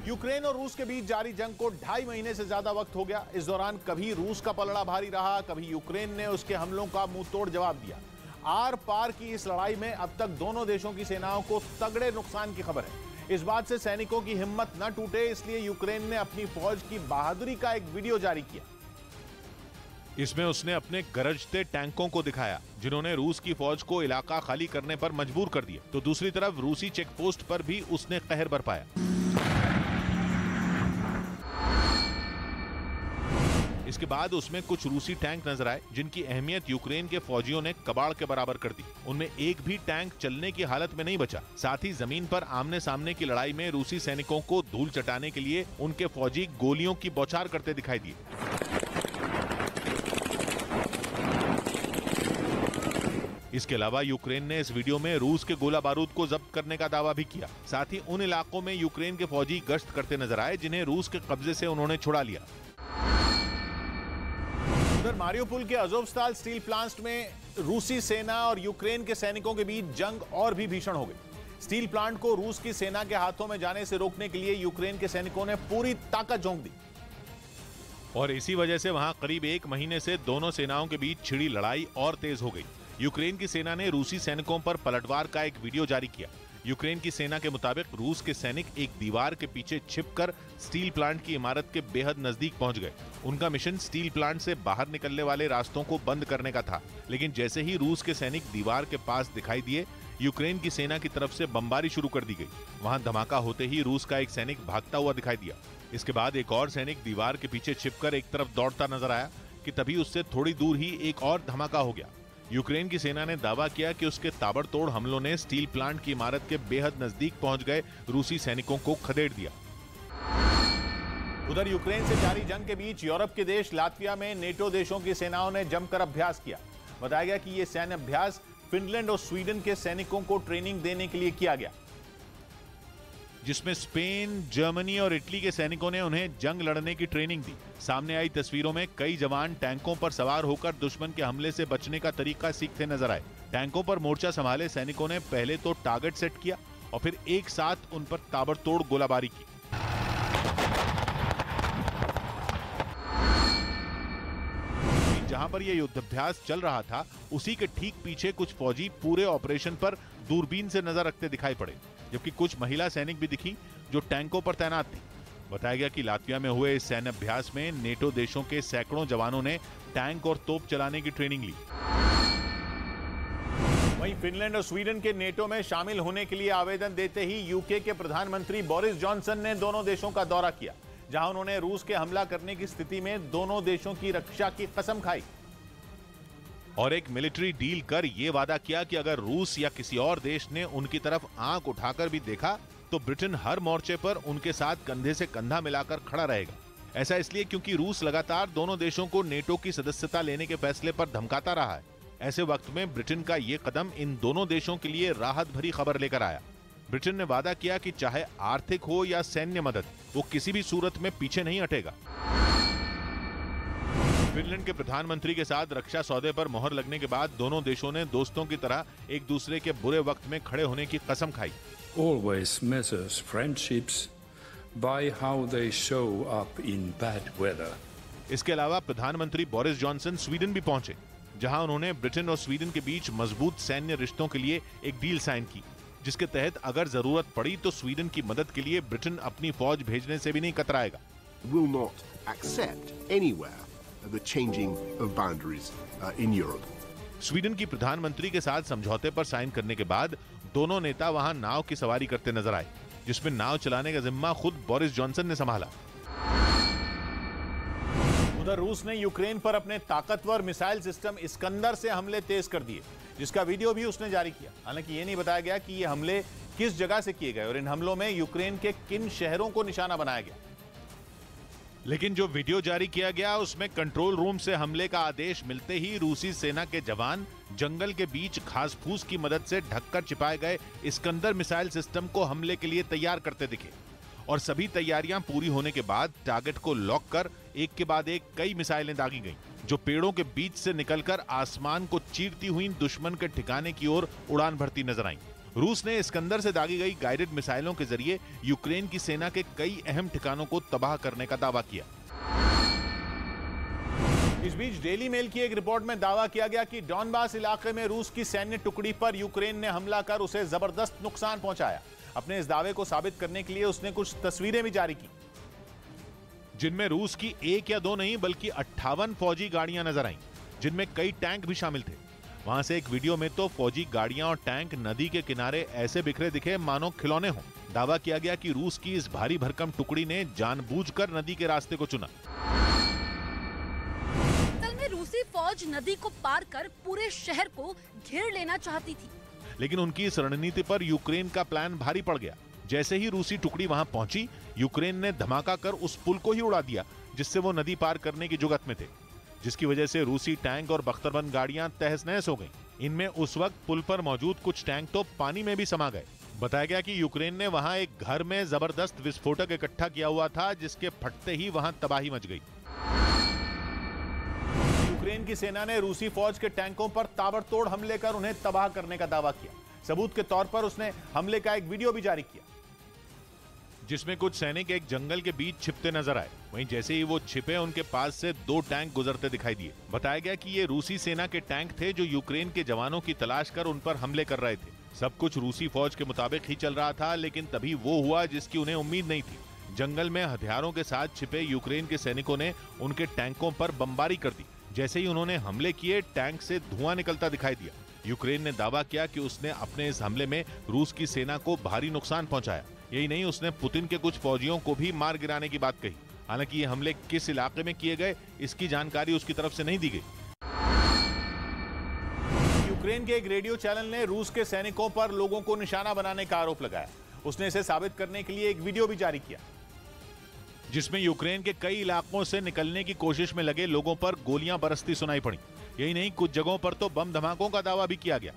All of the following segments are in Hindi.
यूक्रेन और रूस के बीच जारी जंग को 2.5 महीने से ज्यादा वक्त हो गया। इस दौरान कभी रूस का पलड़ा भारी रहा, कभी यूक्रेन ने उसके हमलों का मुंह तोड़ जवाब दिया। आर पार की इस लड़ाई में अब तक दोनों देशों की सेनाओं को तगड़े नुकसान की खबर है। इस बात से सैनिकों की हिम्मत न टूटे, इसलिए यूक्रेन ने अपनी फौज की बहादुरी का एक वीडियो जारी किया। इसमें उसने अपने गरजते टैंकों को दिखाया, जिन्होंने रूस की फौज को इलाका खाली करने पर मजबूर कर दिया। तो दूसरी तरफ रूसी चेकपोस्ट पर भी उसने कहर बरपाया। इसके बाद उसमें कुछ रूसी टैंक नजर आए, जिनकी अहमियत यूक्रेन के फौजियों ने कबाड़ के बराबर कर दी। उनमें एक भी टैंक चलने की हालत में नहीं बचा। साथ ही जमीन पर आमने सामने की लड़ाई में रूसी सैनिकों को धूल चटाने के लिए उनके फौजी गोलियों की बौछार करते दिखाई दिए। इसके अलावा यूक्रेन ने इस वीडियो में रूस के गोला बारूद को जब्त करने का दावा भी किया। साथ ही उन इलाकों में यूक्रेन के फौजी गश्त करते नजर आए, जिन्हें रूस के कब्जे से उन्होंने छुड़ा लिया। उधर मारियोपोल के अज़ोवस्ताल स्टील प्लांट में रूसी सेना और यूक्रेन के सैनिकों के बीच जंग और भी भीषण हो गई। स्टील प्लांट को रूस की सेना के हाथों में जाने से रोकने के लिए यूक्रेन के सैनिकों ने पूरी ताकत झोंक दी और इसी वजह से वहां करीब 1 महीने से दोनों सेनाओं के बीच छिड़ी लड़ाई और तेज हो गई। यूक्रेन की सेना ने रूसी सैनिकों पर पलटवार का एक वीडियो जारी किया। यूक्रेन की सेना के मुताबिक रूस के सैनिक एक दीवार के पीछे छिपकर स्टील प्लांट की इमारत के बेहद नजदीक पहुंच गए। उनका मिशन स्टील प्लांट से बाहर निकलने वाले रास्तों को बंद करने का था, लेकिन जैसे ही रूस के सैनिक दीवार के पास दिखाई दिए, यूक्रेन की सेना की तरफ से बमबारी शुरू कर दी गई। वहां धमाका होते ही रूस का एक सैनिक भागता हुआ दिखाई दिया। इसके बाद एक और सैनिक दीवार के पीछे छिपकर एक तरफ दौड़ता नजर आया कि तभी उससे थोड़ी दूर ही एक और धमाका हो गया। यूक्रेन की सेना ने दावा किया कि उसके ताबड़तोड़ हमलों ने स्टील प्लांट की इमारत के बेहद नजदीक पहुंच गए रूसी सैनिकों को खदेड़ दिया। उधर यूक्रेन से जारी जंग के बीच यूरोप के देश लात्विया में नेटो देशों की सेनाओं ने जमकर अभ्यास किया। बताया गया कि यह सैन्य अभ्यास फिनलैंड और स्वीडन के सैनिकों को ट्रेनिंग देने के लिए किया गया, जिसमें स्पेन, जर्मनी और इटली के सैनिकों ने उन्हें जंग लड़ने की ट्रेनिंग दी। सामने आई तस्वीरों में कई जवान टैंकों पर सवार होकर दुश्मन के हमले से बचने का तरीका सीखते नजर आए। टैंकों पर मोर्चा संभाले सैनिकों ने पहले तो टारगेट सेट किया और फिर एक साथ उन पर ताबड़तोड़ गोलाबारी की। जहां पर यह युद्धाभ्यास चल रहा था, उसी के ठीक पीछे कुछ फौजी पूरे ऑपरेशन पर दूरबीन से नजर रखते दिखाई पड़े, जबकि कुछ महिला सैनिक भी दिखी जो टैंकों पर तैनात थी। बताया गया कि लात्विया में हुए इस सैन्य अभ्यास में नेटो देशों के सैकड़ों जवानों ने टैंक और तोप चलाने की ट्रेनिंग ली। वहीं फिनलैंड और स्वीडन के नेटो में शामिल होने के लिए आवेदन देते ही यूके के प्रधानमंत्री बोरिस जॉनसन ने दोनों देशों का दौरा किया, जहां उन्होंने रूस के हमला करने की स्थिति में दोनों देशों की रक्षा की कसम खाई और एक मिलिट्री डील कर यह वादा किया कि अगर रूस या किसी और देश ने उनकी तरफ आंख उठाकर भी देखा तो ब्रिटेन हर मोर्चे पर उनके साथ कंधे से कंधा मिलाकर खड़ा रहेगा। ऐसा इसलिए क्योंकि रूस लगातार दोनों देशों को नेटो की सदस्यता लेने के फैसले पर धमकाता रहा है। ऐसे वक्त में ब्रिटेन का यह कदम इन दोनों देशों के लिए राहत भरी खबर लेकर आया। ब्रिटेन ने वादा किया कि चाहे आर्थिक हो या सैन्य मदद, वो किसी भी सूरत में पीछे नहीं हटेगा। फिनलैंड के प्रधानमंत्री के साथ रक्षा सौदे पर मोहर लगने के बाद दोनों देशों ने दोस्तों की तरह एक दूसरे के बुरे वक्त में खड़े होने की कसम खाई। Always measures friendships by how they show up in bad weather. इसके अलावा प्रधानमंत्री बोरिस जॉनसन स्वीडन भी पहुंचे, जहां उन्होंने ब्रिटेन और स्वीडन के बीच मजबूत सैन्य रिश्तों के लिए एक डील साइन की, जिसके तहत अगर जरूरत पड़ी तो स्वीडन की मदद के लिए ब्रिटेन अपनी फौज भेजने से भी नहीं कतराएगा। Will not accept anywhere the changing of boundaries in Europe. Sweden की प्रधानमंत्री के साथ समझौते पर साइन करने के बाद दोनों नेता वहां नाव की सवारी करते नजर आए, जिसमें नाव चलाने का जिम्मा खुद बोरिस जॉनसन ने संभाला। उधर रूस ने यूक्रेन पर अपने ताकतवर मिसाइल सिस्टम इस्कंदर से हमले तेज कर दिए, जिसका वीडियो भी उसने जारी किया। हालांकि ये नहीं बताया गया कि ये हमले किस जगह से किए गए और इन हमलों में यूक्रेन के किन शहरों को निशाना बनाया गया। लेकिन जो वीडियो जारी किया गया उसमें कंट्रोल रूम से हमले का आदेश मिलते ही रूसी सेना के जवान जंगल के बीच घास फूस की मदद से ढककर छिपाए गए इस्कंदर मिसाइल सिस्टम को हमले के लिए तैयार करते दिखे और सभी तैयारियां पूरी होने के बाद टारगेट को लॉक कर एक के बाद एक कई मिसाइलें दागी गईं, जो पेड़ों के बीच से निकलकर आसमान को चीरती हुई दुश्मन के ठिकाने की ओर उड़ान भरती नजर आईं। रूस ने इस्कंदर से दागी गई गाइडेड मिसाइलों के जरिए यूक्रेन की सेना के कई अहम ठिकानों को तबाह करने का दावा किया। इस बीच डेली मेल की एक रिपोर्ट में दावा किया गया कि डॉनबास इलाके में रूस की सैन्य टुकड़ी पर यूक्रेन ने हमला कर उसे जबरदस्त नुकसान पहुंचाया। अपने इस दावे को साबित करने के लिए उसने कुछ तस्वीरें भी जारी की, जिनमें रूस की एक या दो नहीं बल्कि 58 फौजी गाड़ियां नजर आईं, जिनमें कई टैंक भी शामिल थे। वहां से एक वीडियो में तो फौजी गाड़ियां और टैंक नदी के किनारे ऐसे बिखरे दिखे मानो खिलौने हों। दावा किया गया कि रूस की इस भारी भरकम टुकड़ी ने जानबूझकर नदी के रास्ते को चुना। रूसी फौज नदी को पार कर पूरे शहर को घेर लेना चाहती थी, लेकिन उनकी इस रणनीति पर यूक्रेन का प्लान भारी पड़ गया। जैसे ही रूसी टुकड़ी वहां पहुंची, यूक्रेन ने धमाका कर उस पुल को ही उड़ा दिया जिससे वो नदी पार करने की जुगत में थे, जिसकी वजह से रूसी टैंक और बख्तरबंद गाड़ियां तहस नहस हो गईं। इनमें उस वक्त पुल पर मौजूद कुछ टैंक तो पानी में भी समा गए। बताया गया कि यूक्रेन ने वहां एक घर में जबरदस्त विस्फोटक इकट्ठा किया हुआ था, जिसके फटते ही वहां तबाही मच गई। यूक्रेन की सेना ने रूसी फौज के टैंकों पर ताबड़तोड़ हमले कर उन्हें तबाह करने का दावा किया। सबूत के तौर पर उसने हमले का एक वीडियो भी जारी किया, जिसमें कुछ सैनिक एक जंगल के बीच छिपते नजर आए। वहीं जैसे ही वो छिपे, उनके पास से 2 टैंक गुजरते दिखाई दिए। बताया गया कि ये रूसी सेना के टैंक थे जो यूक्रेन के जवानों की तलाश कर उन पर हमले कर रहे थे। सब कुछ रूसी फौज के मुताबिक ही चल रहा था, लेकिन तभी वो हुआ जिसकी उन्हें उम्मीद नहीं थी। जंगल में हथियारों के साथ छिपे यूक्रेन के सैनिकों ने उनके टैंकों पर बमबारी कर दी। जैसे ही उन्होंने हमले किए, टैंक से धुआं निकलता दिखाई दिया। यूक्रेन ने दावा किया कि उसने अपने इस हमले में रूस की सेना को भारी नुकसान पहुंचाया। यही नहीं, उसने पुतिन के कुछ फौजियों को भी मार गिराने की बात कही। हालांकि ये हमले किस इलाके में किए गए, इसकी जानकारी उसकी तरफ से नहीं दी गई। यूक्रेन के एक रेडियो चैनल ने रूस के सैनिकों पर लोगों को निशाना बनाने का आरोप लगाया। उसने इसे साबित करने के लिए एक वीडियो भी जारी किया, जिसमें यूक्रेन के कई इलाकों से निकलने की कोशिश में लगे लोगों पर गोलियां बरसती सुनाई पड़ी। यही नहीं, कुछ जगहों पर तो बम धमाकों का दावा भी किया गया।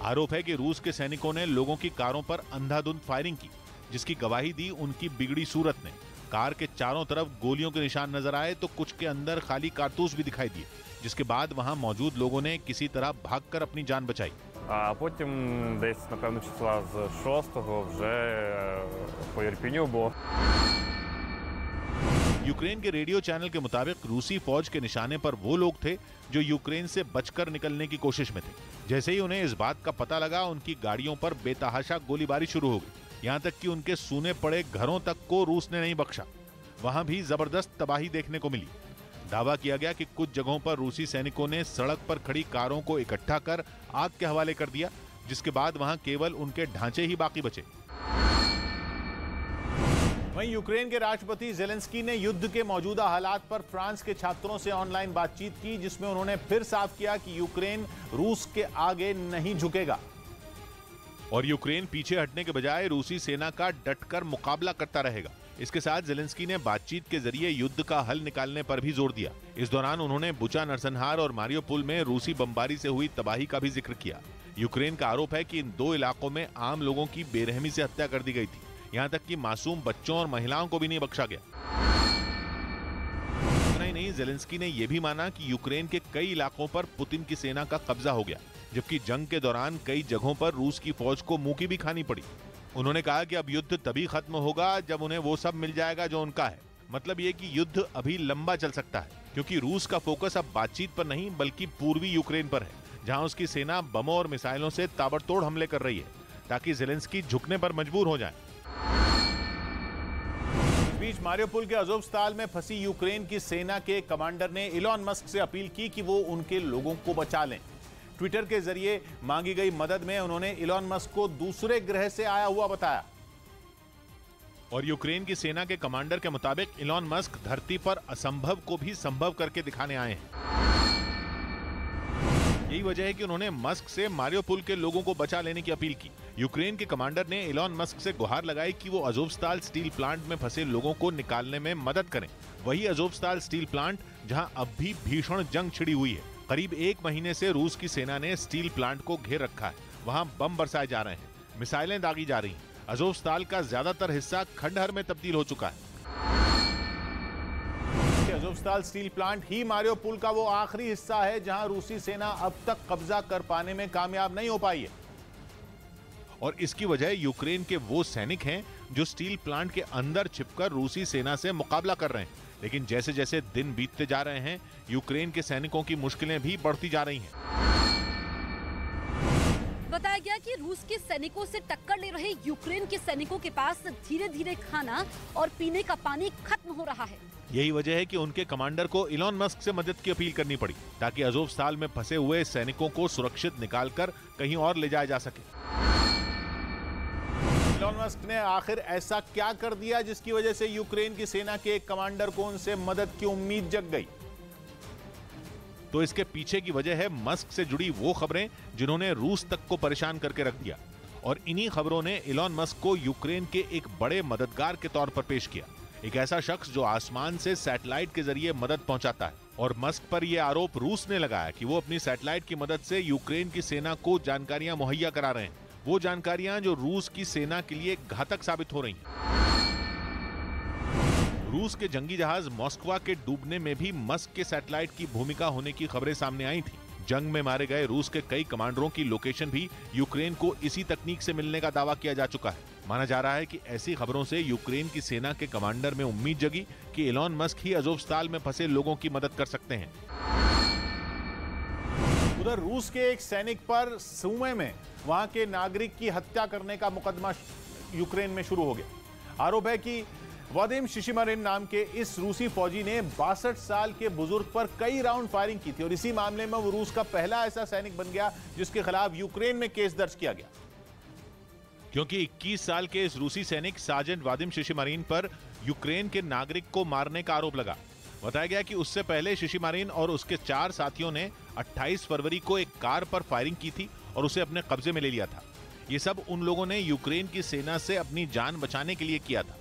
आरोप है कि रूस के सैनिकों ने लोगों की कारों पर अंधाधुंध फायरिंग की, जिसकी गवाही दी उनकी बिगड़ी सूरत ने। कार के चारों तरफ गोलियों के निशान नजर आए तो कुछ के अंदर खाली कारतूस भी दिखाई दिए, जिसके बाद वहां मौजूद लोगों ने किसी तरह भागकर अपनी जान बचाई। А потім десь, напевно, числа з 6-го вже по Ірпіню було. यूक्रेन के रेडियो चैनल के मुताबिक रूसी फौज के निशाने पर वो लोग थे जो यूक्रेन से बचकर निकलने की कोशिश में थे। जैसे ही उन्हें इस बात का पता लगा, उनकी गाड़ियों पर बेतहाशा गोलीबारी शुरू हो गई। यहाँ तक कि उनके सूने पड़े घरों तक को रूस ने नहीं बख्शा। वहां भी जबरदस्त तबाही देखने को मिली। दावा किया गया कि कुछ जगहों पर रूसी सैनिकों ने सड़क पर खड़ी कारों को इकट्ठा कर आग के हवाले कर दिया, जिसके बाद वहां केवल उनके ढांचे ही बाकी बचे। वहीं यूक्रेन के राष्ट्रपति ज़ेलेंस्की ने युद्ध के मौजूदा हालात पर फ्रांस के छात्रों से ऑनलाइन बातचीत की, जिसमें उन्होंने फिर साफ किया कि यूक्रेन रूस के आगे नहीं झुकेगा और यूक्रेन पीछे हटने के बजाय रूसी सेना का डटकर मुकाबला करता रहेगा। इसके साथ ज़ेलेंस्की ने बातचीत के जरिए युद्ध का हल निकालने पर भी जोर दिया। इस दौरान उन्होंने बुचा नरसंहार और मारियोपोल में रूसी बमबारी से हुई तबाही का भी जिक्र किया। यूक्रेन का आरोप है कि इन 2 इलाकों में आम लोगों की बेरहमी से हत्या कर दी गई थी। यहाँ तक कि मासूम बच्चों और महिलाओं को भी नहीं बख्शा गया। इतना ही नहीं, ज़ेलेंस्की ने यह भी माना कि यूक्रेन के कई इलाकों पर पुतिन की सेना का कब्जा हो गया, जबकि जंग के दौरान कई जगहों पर रूस की फौज को मुंह की भी खानी पड़ी। उन्होंने कहा कि अब युद्ध तभी खत्म होगा जब उन्हें वो सब मिल जाएगा जो उनका है। मतलब ये कि युद्ध अभी लंबा चल सकता है, क्योंकि रूस का फोकस अब बातचीत पर नहीं बल्कि पूर्वी यूक्रेन पर है, जहां उसकी सेना बमों और मिसाइलों से ताबड़तोड़ हमले कर रही है, ताकि ज़ेलेंस्की झुकने पर मजबूर हो जाए। इस बीच मारियोपोल के अज़ोवस्ताल में फंसी यूक्रेन की सेना के कमांडर ने इलॉन मस्क से अपील की कि वो उनके लोगों को बचा लें। ट्विटर के जरिए मांगी गई मदद में उन्होंने इलॉन मस्क को दूसरे ग्रह से आया हुआ बताया। और यूक्रेन की सेना के कमांडर के मुताबिक इलॉन मस्क धरती पर असंभव को भी संभव करके दिखाने आए हैं। यही वजह है कि उन्होंने मस्क से मारियोपोल के लोगों को बचा लेने की अपील की। यूक्रेन के कमांडर ने इलॉन मस्क से गुहार लगाई कि वो अज़ोवस्ताल स्टील प्लांट में फंसे लोगों को निकालने में मदद करें। वही अज़ोवस्ताल स्टील प्लांट जहां अब भी भीषण जंग छिड़ी हुई है। करीब 1 महीने से रूस की सेना ने स्टील प्लांट को घेर रखा है। वहां बम बरसाए जा रहे हैं, मिसाइलें दागी जा रही हैं। अज़ोवस्ताल का ज्यादातर हिस्सा खंडहर में तब्दील हो चुका है। अज़ोवस्ताल स्टील प्लांट ही मारियोपोल का वो आखिरी हिस्सा है जहां रूसी सेना अब तक कब्जा कर पाने में कामयाब नहीं हो पाई है। और इसकी वजह यूक्रेन के वो सैनिक हैं जो स्टील प्लांट के अंदर छिपकर रूसी सेना से मुकाबला कर रहे हैं। लेकिन जैसे जैसे दिन बीतते जा रहे हैं, यूक्रेन के सैनिकों की मुश्किलें भी बढ़ती जा रही हैं। बताया गया कि रूस के सैनिकों से टक्कर ले रहे यूक्रेन के सैनिकों के पास धीरे धीरे खाना और पीने का पानी खत्म हो रहा है। यही वजह है कि उनके कमांडर को इलॉन मस्क से मदद की अपील करनी पड़ी ताकि अज़ोवस्ताल में फंसे हुए सैनिकों को सुरक्षित निकालकर कहीं और ले जाया जा सके। इलॉन मस्क ने आखिर ऐसा क्या कर दिया जिसकी वजह से यूक्रेन की सेना के एक कमांडर को उनसे मदद की उम्मीद जग गई? तो इसके पीछे की वजह है मस्क से जुड़ी वो खबरें जिन्होंने रूस तक को परेशान करके रख दिया। और इन्हीं खबरों ने इलॉन मस्क को यूक्रेन के एक बड़े मददगार के तौर पर पेश किया, एक ऐसा शख्स जो आसमान से सैटेलाइट के जरिए मदद पहुंचाता है। और मस्क पर यह आरोप रूस ने लगाया कि वो अपनी सैटेलाइट की मदद से यूक्रेन की सेना को जानकारियां मुहैया करा रहे हैं, वो जानकारियां जो रूस की सेना के लिए घातक साबित हो रही हैं। रूस के जंगी जहाज मॉस्कवा के डूबने में भी मस्क के सैटेलाइट की भूमिका होने की खबरें सामने आई थी। जंग में मारे गए रूस के कई कमांडरों की लोकेशन भी यूक्रेन को इसी तकनीक से मिलने का दावा किया जा चुका है। माना जा रहा है कि ऐसी खबरों से यूक्रेन की सेना के कमांडर में उम्मीद जगी कि इलॉन मस्क ही अज़ोवस्ताल में फंसे लोगों की मदद कर सकते हैं। उधर रूस के एक सैनिक पर सूमे में वहां के नागरिक की हत्या करने का मुकदमा यूक्रेन में शुरू हो गया। आरोप है कि वादिम शिशिमरिन नाम के इस रूसी फौजी ने 62 साल के बुजुर्ग पर कई राउंड फायरिंग की थी और इसी मामले में वो रूस का पहला ऐसा सैनिक बन गया जिसके खिलाफ यूक्रेन में केस दर्ज किया गया। क्योंकि 21 साल के इस रूसी सैनिक सार्जेंट वादिम शिशिमरिन पर यूक्रेन के नागरिक को मारने का आरोप लगा। बताया गया कि उससे पहले शिशिमरिन और उसके 4 साथियों ने 28 फरवरी को एक कार पर फायरिंग की थी और उसे अपने कब्जे में ले लिया था। ये सब उन लोगों ने यूक्रेन की सेना से अपनी जान बचाने के लिए किया था।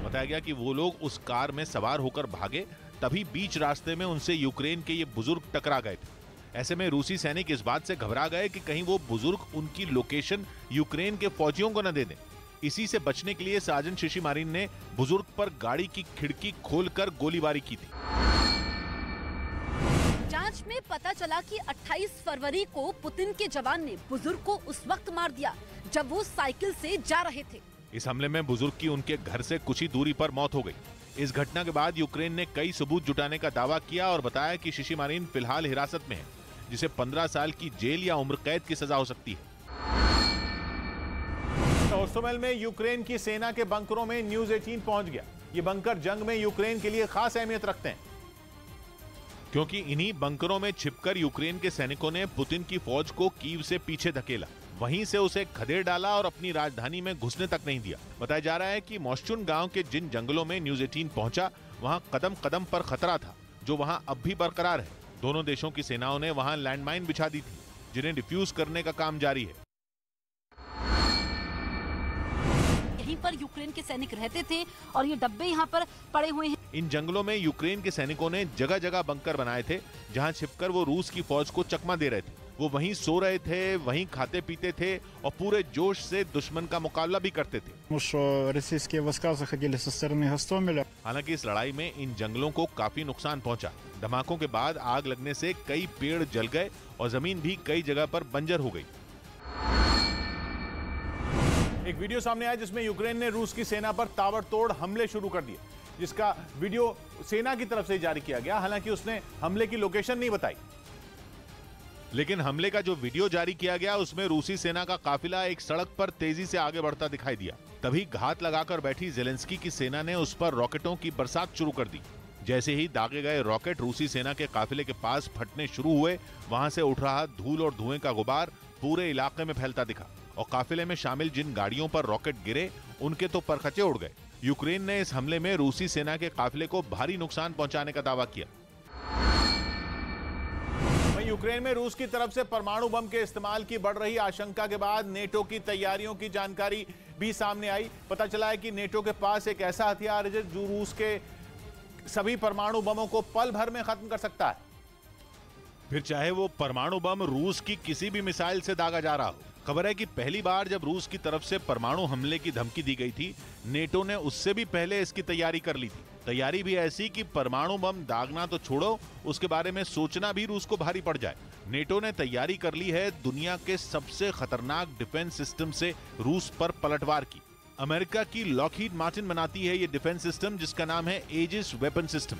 बताया गया कि वो लोग उस कार में सवार होकर भागे, तभी बीच रास्ते में उनसे यूक्रेन के ये बुजुर्ग टकरा गए थे। ऐसे में रूसी सैनिक इस बात से घबरा गए कि कहीं वो बुजुर्ग उनकी लोकेशन यूक्रेन के फौजियों को न दे दें। इसी से बचने के लिए सार्जेंट शिशिमरिन ने बुजुर्ग पर गाड़ी की खिड़की खोलकर गोलीबारी की थी। जांच में पता चला कि 28 फरवरी को पुतिन के जवान ने बुजुर्ग को उस वक्त मार दिया जब वो साइकिल से जा रहे थे। इस हमले में बुजुर्ग की उनके घर से कुछ ही दूरी पर मौत हो गई। इस घटना के बाद यूक्रेन ने कई सबूत जुटाने का दावा किया और बताया कि शिशिमरिन फिलहाल हिरासत में है, जिसे 15 साल की जेल या उम्र कैद की सजा हो सकती है। ओस्तोमेल में यूक्रेन की सेना के बंकरों में न्यूज 18 पहुंच गया। ये बंकर जंग में यूक्रेन के लिए खास अहमियत रखते हैं, क्योंकि इन्हीं बंकरों में छिपकर यूक्रेन के सैनिकों ने पुतिन की फौज को कीव से पीछे धकेला, वहीं से उसे खदेड़ डाला और अपनी राजधानी में घुसने तक नहीं दिया। बताया जा रहा है कि मोश्चुन गांव के जिन जंगलों में न्यूज 18 पहुंचा, वहां कदम कदम पर खतरा था, जो वहां अब भी बरकरार है। दोनों देशों की सेनाओं ने वहां लैंडमाइन बिछा दी थी, जिन्हें डिफ्यूज करने का काम जारी है। यहीं पर यूक्रेन के सैनिक रहते थे और ये डब्बे यहाँ पर पड़े हुए हैं। इन जंगलों में यूक्रेन के सैनिकों ने जगह जगह बंकर बनाए थे, जहां छिपकर वो रूस की फौज को चकमा दे रहे थे। वो वहीं सो रहे थे, वहीं खाते पीते थे और पूरे जोश से दुश्मन का मुकाबला भी करते थे। हालांकि इस लड़ाई में इन जंगलों को काफी नुकसान पहुंचा। धमाकों के बाद आग लगने से कई पेड़ जल गए और जमीन भी कई जगह पर बंजर हो गई। एक वीडियो सामने आया जिसमें यूक्रेन ने रूस की सेना पर ताबड़तोड़ हमले शुरू कर दिए, जिसका वीडियो सेना की तरफ से जारी किया गया। हालांकि उसने हमले की लोकेशन नहीं बताई, लेकिन हमले का जो वीडियो जारी किया गया उसमें रूसी सेना का काफिला एक सड़क पर तेजी से आगे बढ़ता दिखाई दिया। तभी घात लगाकर बैठी ज़ेलेंस्की की सेना ने उस पर रॉकेटों की बरसात शुरू कर दी। जैसे ही दागे गए रॉकेट रूसी सेना के काफिले के पास फटने शुरू हुए, वहां से उठ रहा धूल और धुएं का गुबार पूरे इलाके में फैलता दिखा और काफिले में शामिल जिन गाड़ियों पर रॉकेट गिरे, उनके तो परखचे उड़ गए। यूक्रेन ने इस हमले में रूसी सेना के काफिले को भारी नुकसान पहुंचाने का दावा किया। यूक्रेन में रूस की तरफ से परमाणु बम के इस्तेमाल की बढ़ रही आशंका के बाद नेटो की तैयारियों की जानकारी भी सामने आई। पता चला है कि नेटो के पास एक ऐसा हथियार है जो रूस के सभी परमाणु बमों को पल भर में खत्म कर सकता है, फिर चाहे वो परमाणु बम रूस की किसी भी मिसाइल से दागा जा रहा हो। खबर है कि पहली बार जब रूस की तरफ से परमाणु हमले की धमकी दी गई थी, नेटो ने उससे भी पहले इसकी तैयारी कर ली थी। तैयारी भी ऐसी कि परमाणु बम दागना तो छोड़ो, उसके बारे में सोचना भी रूस को भारी पड़ जाए। नेटो ने तैयारी कर ली है दुनिया के सबसे खतरनाक डिफेंस सिस्टम से रूस पर पलटवार की। अमेरिका की लॉकहीड मार्टिन बनाती है ये डिफेंस सिस्टम, जिसका नाम है एजिस वेपन सिस्टम।